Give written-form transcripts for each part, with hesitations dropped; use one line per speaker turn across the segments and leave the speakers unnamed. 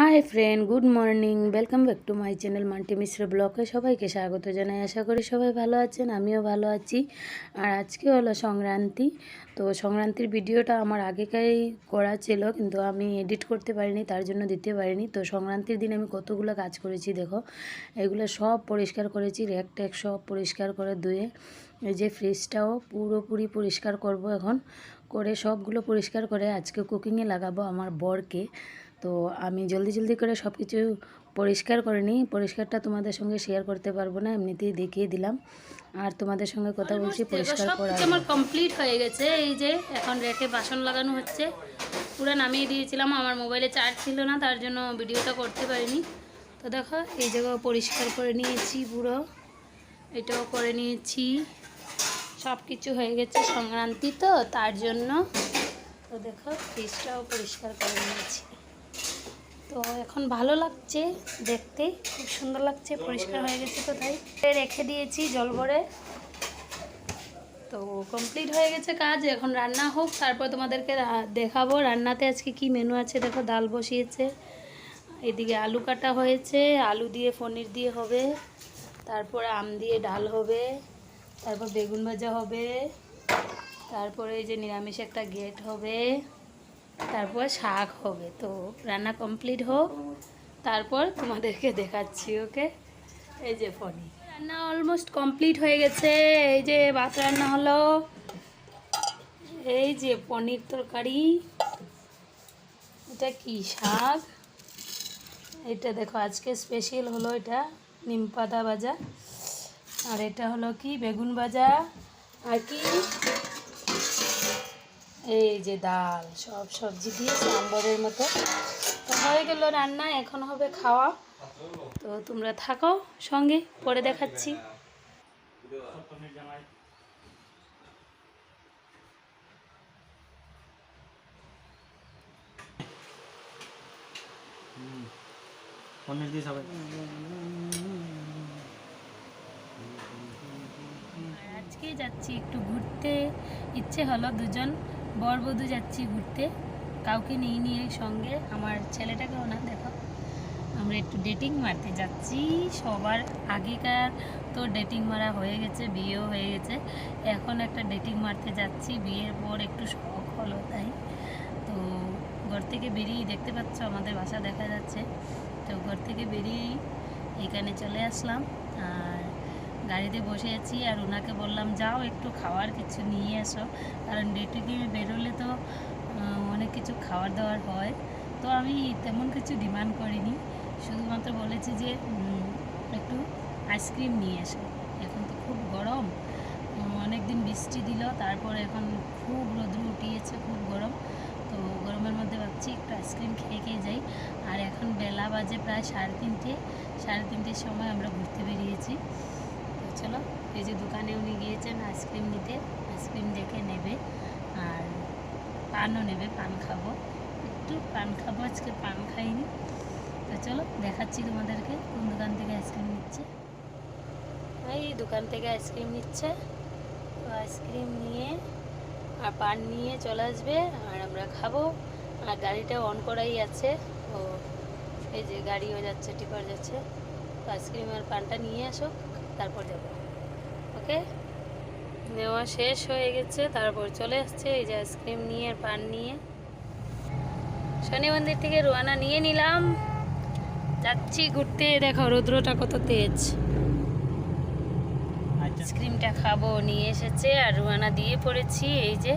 High friend, good morning. Welcome back to my channel Manti Mishra ব্লগে সবাইকে স্বাগত জানাই। আশা করি সবাই ভালো আছেন, আমিও ভালো আছি। আর আজকে হলো সংক্রান্তি। তো সংক্রান্তির ভিডিওটা আমার আগেকারই করা ছিল, কিন্তু আমি এডিট করতে পারিনি, তার জন্য দিতে পারিনি। তো সংক্রান্তির দিন আমি কতগুলো কাজ করেছি দেখো। এগুলো সব পরিষ্কার করেছি, র্যাক ট্যাক সব পরিষ্কার করে ধুয়ে। এই যে ফ্রিজটাও পুরোপুরি পরিষ্কার করব এখন, করে সবগুলো পরিষ্কার করে আজকে কুকিংয়ে লাগাবো আমার বরকে। তো আমি জলদি জলদি করে সব কিছু পরিষ্কার করে নিই। পরিষ্কারটা তোমাদের সঙ্গে শেয়ার করতে পারবো না, এমনিতেই দেখিয়ে দিলাম। আর তোমাদের সঙ্গে কথা বলছি পরিষ্কার করা
আমার কমপ্লিট হয়ে গেছে। এই যে এখন রেখে বাসন লাগানো হচ্ছে, পুরো নামিয়ে দিয়েছিলাম। আমার মোবাইলে চার্জ ছিল না, তার জন্য ভিডিওটা করতে পারিনি। তো দেখো এই জায়গাও পরিষ্কার করে নিয়েছি, পুরো এটাও করে নিয়েছি। সব কিছু হয়ে গেছে সংক্রান্তি তো, তার জন্য। তো দেখো ফ্রিজটাও পরিষ্কার করে নিয়েছি। তো এখন ভালো লাগছে দেখতে, খুব সুন্দর লাগছে, পরিষ্কার হয়ে গেছে। তো তাই রেখে দিয়েছি জল ভরে। তো কমপ্লিট হয়ে গেছে কাজ, এখন রান্না হোক, তারপর তোমাদেরকে দেখাবো রান্নাতে আজকে কি মেনু আছে। দেখো ডাল বসিয়েছে, এদিকে আলু কাটা হয়েছে, আলু দিয়ে পনির দিয়ে হবে, তারপরে আম দিয়ে ডাল হবে, তারপর বেগুন ভাজা হবে, তারপরে এই যে নিরামিষ একটা গেট হবে, তারপর শাক হবে। তো রান্না কমপ্লিট হোক, তারপর তোমাদেরকে দেখাচ্ছি। ওকে, এই যে পনির রান্না অলমোস্ট কমপ্লিট হয়ে গেছে। এই যে ভাত রান্না হলো, এই যে পনির তরকারি, এটা কি শাক, এটা দেখো আজকে স্পেশাল হলো, এটা নিম পাতা ভাজা। আর এটা হলো কি বেগুন ভাজা, আর কি এই যে ডাল, সব সবজি দিয়ে সাম্বারের মতো। তো হয়ে গেল রান্না, এখন হবে খাওয়া। তো তোমরা থাকো সঙ্গে, পরে দেখাচ্ছি। আজকে যাচ্ছি একটু ঘুরতে, ইচ্ছে হলো, দুজন বর বধূ যাচ্ছি ঘুরতে, কাউকে নিয়ে সঙ্গে, আমার ছেলেটাকেও না। দেখো আমরা একটু ডেটিং মারতে যাচ্ছি। সবার আগেকার তো ডেটিং মারা হয়ে গেছে, বিয়েও হয়ে গেছে, এখন একটা ডেটিং মারতে যাচ্ছি। বিয়ের পর একটু শখ হলো তাই। তো ঘর থেকে বেরিয়ে, দেখতে পাচ্ছ আমাদের বাসা দেখা যাচ্ছে। তো ঘর থেকে বেরিয়েই এখানে চলে আসলাম, আর গাড়িতে বসে আছি। আর ওনাকে বললাম যাও একটু খাওয়ার কিছু নিয়ে এসো, কারণ ডেটিংয়ে বেরোলে তো অনেক কিছু খাওয়ার দাওয়ার হয়। তো আমি তেমন কিছু ডিমান্ড করিনি, শুধুমাত্র বলেছি যে একটু আইসক্রিম নিয়ে এসো। এখন তো খুব গরম, অনেক দিন বৃষ্টি দিল, তারপর এখন খুব রোদ্র উঠিয়েছে, খুব গরম। তো গরমের মধ্যে ভাবছি একটু আইসক্রিম খেয়ে যাই। আর এখন বেলা বাজে প্রায় 3:30। 3:30-র সময় আমরা ঘুরতে বেরিয়েছি। তো চলো, এই যে দোকানে উনি গিয়েছেন আইসক্রিম নিতে, আইসক্রিম দেখে নেবে, আর পানও নেবে, পান খাবো, একটু পান খাবো, আজকে পান খাইনি। তো চলো দেখাচ্ছি তোমাদেরকে কোন দোকান থেকে আইসক্রিম নিচ্ছে। এই দোকান থেকে আইসক্রিম নিচ্ছে। তো আইসক্রিম নিয়ে আর পান নিয়ে চলে আসবে, আর আমরা খাবো। আর গাড়িটা অন করাই আছে। তো এই যে গাড়িও যাচ্ছে, টিপার যাচ্ছে। তো আইসক্রিম আর পানটা নিয়ে আসো, তারপর যাবো। ওকে, নেওয়া শেষ হয়ে গেছে, তারপর চলে আসছে এই যে আইসক্রিম নিয়ে আর পান নিয়ে। শনি মন্দির থেকে রোয়ানা নিয়ে নিলাম, যাচ্ছি ঘুরতে। দেখো রৌদ্রটা কত তেজ, আইসক্রিমটা খাবো নিয়ে এসেছে, আর রোয়ানা দিয়ে পড়েছি। এই যে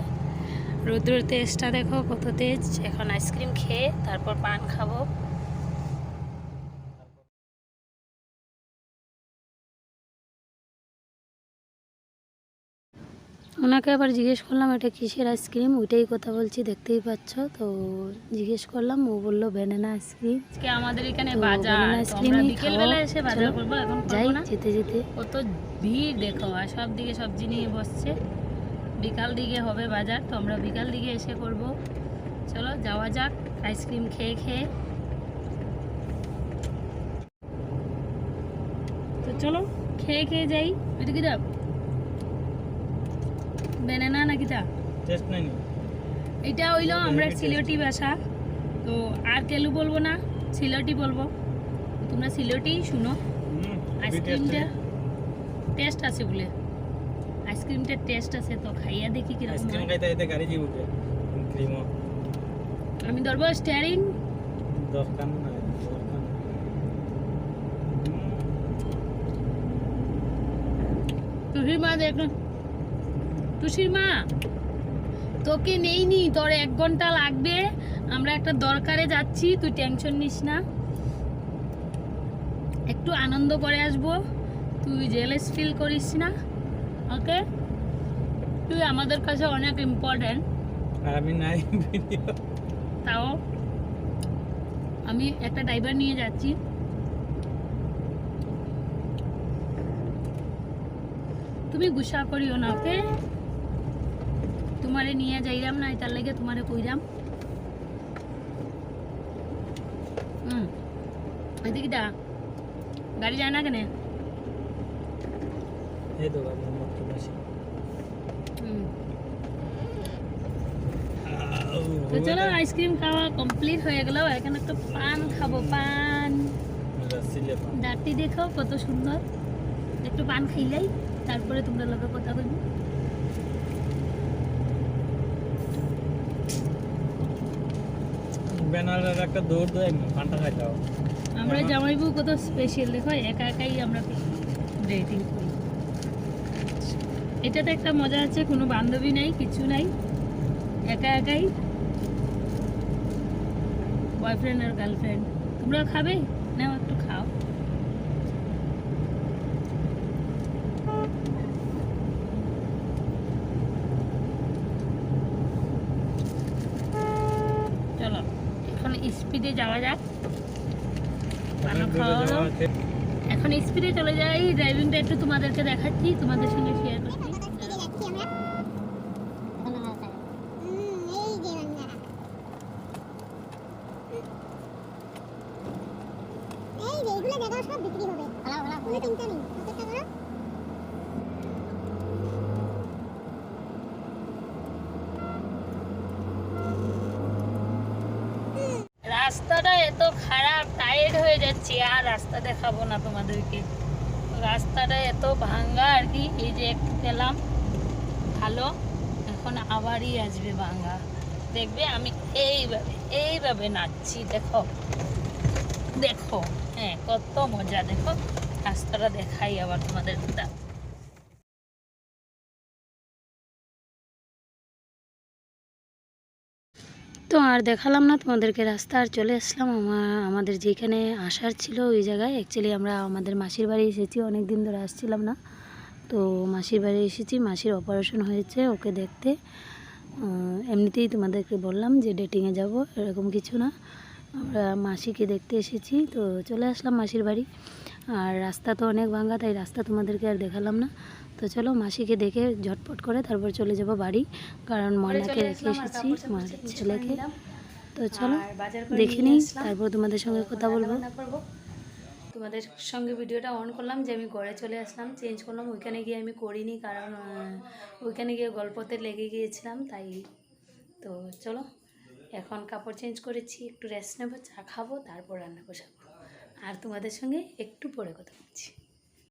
রৌদ্রের তেজটা দেখো কত তেজ। এখন আইসক্রিম খেয়ে তারপর পান খাবো। ওনাকে আবার জিজ্ঞেস করলাম এটা কিসের আইসক্রিম, ওইটাই কথা বলছি, দেখতেই পাচ্ছ। তো জিজ্ঞেস করলাম, ও বললো ব্যানানা আইসক্রিম। আজকে আমাদের এখানে বাজার, আইসক্রিম বিকেলবেলা এসে বাজার করবো, এখন যাই যেতে যেতে। কত ভিড় দেখো, আর সব দিকে সবজি নিয়ে বসছে। বিকাল দিকে হবে বাজার, তো আমরা বিকাল দিকে এসে করব। চলো যাওয়া যাক আইসক্রিম খেয়ে খেয়ে। তো চলো খেয়ে খেয়ে যাই। এটা কি দাও, ব্যানানা নাকি তা টেস্ট নাই? এটা হইলো আমরা সিলেটি ভাষা, তো আর কেলু বলবো না, সিলেটি বলবো, তোমরা সিলেটি শুনো। আইসক্রিমটা টেস্ট আছে বলে, আইসক্রিমটার টেস্ট আছে, তো খাইয়া দেখি কিরকম
আইসক্রিম
হয়।
খাইতে খাইতে গাড়ি যাবো ক্রিম
আমি ধরবো স্টিয়ারিং।
দরকার নাই দরকার
টুসির মা দেখ, টুসির মা তোকে নেইনি, তোর 1 ঘন্টা লাগবে, আমরা একটা দরকারে যাচ্ছি, তুই টেনশন নিস না, একটু আনন্দ করে আসবো, তুই জেলাস ফিল করিস না, ওকে? তুই আমাদের কাছে অনেক ইম্পর্টেন্ট।
আর আমি নাই ভিডিও
তাও আমি একটা ড্রাইভার নিয়ে যাচ্ছি, তুমি গুসা করিও না, ওকে? তোমারে নিয়ে যাইরাম না, তার লাগে তোমারে কইরাম। এদিকে দা গাড়ি যায় না কেন?
এই তো বাবা মত বসে
তো চলো, আইসক্রিম খাওয়া কমপ্লিট হয়ে গেল, এখন একটা পান খাবো। পান
রাসিলে
ডাটি দেখো কত সুন্দর, একটু পান খাইলাই তারপরে তোমরা লগে কথা বলবো।
ব্যানারের একটা দৌড় দেয় পান্তা খাই দাও।
আমরা জামাইবু কত স্পেশাল, দেখো একা একাই আমরা ডেটিং করি। এটাতে একটা মজা আছে, কোনো বান্ধবী নাই, কিছু নাই, একা একাই বয়ফ্রেন্ড আর গার্লফ্রেন্ড। তোমরা খাবে? নাও একটু খাও। চলো এখন স্পিডে যাওয়া যাক। পান খাওয়া হলো, এখন স্পিডে চলে যাই। ড্রাইভিংটা একটু তোমাদেরকে দেখাচ্ছি, তোমাদের সঙ্গে শেয়ার করছি। রাস্তাটা এত খারাপ, টায়ার্ড হয়ে যাচ্ছি, আর রাস্তা দেখাবো না তোমাদেরকে। রাস্তাটা এত ভাঙ্গা আর কি, এই যে একটু গেলাম ভালো, এখন আবারই আসবে ভাঙ্গা। দেখবে আমি এইভাবে এইভাবে নাচছি, দেখো দেখো, হ্যাঁ কত মজা। দেখো রাস্তাটা দেখাই আবার তোমাদের।
তো আর দেখালাম না তোমাদেরকে রাস্তা, আর চলে আসলাম আমাদের যেখানে আসার ছিল ওই জায়গায়। অ্যাকচুয়ালি আমরা আমাদের মাসির বাড়ি এসেছি, অনেক দিন ধরে আসছিলাম না, তো মাসির বাড়ি এসেছি। মাসির অপারেশন হয়েছে, ওকে দেখতে। এমনিতেই তোমাদেরকে বললাম যে ডেটিংয়ে যাব, এরকম কিছু না, আমরা মাসিকে দেখতে এসেছি। তো চলে আসলাম মাসির বাড়ি, আর রাস্তা তো অনেক ভাঙা, তাই রাস্তা তোমাদেরকে আর দেখালাম না। তো চলো মাসিকে দেখে ঝটপট করে তারপর চলে যাব বাড়ি, কারণ ময়নাকে রেখে এসেছি, আমার ছেলেকে। তো চলো দেখে নিই, তারপর তোমাদের সঙ্গে কথা বলবো। তোমাদের সঙ্গে ভিডিওটা অন করলাম যে আমি ঘরে চলে আসলাম, চেঞ্জ করলাম। ওইখানে গিয়ে আমি করিনি, কারণ ওইখানে গিয়ে গল্পতে লেগে গিয়েছিলাম, তাই। তো চলো এখন কাপড় চেঞ্জ করেছি, একটু রেস্ট নেবো, চা খাবো, তারপর রান্না বসাবো। আর তোমাদের সঙ্গে একটু পরে কথা বলছি।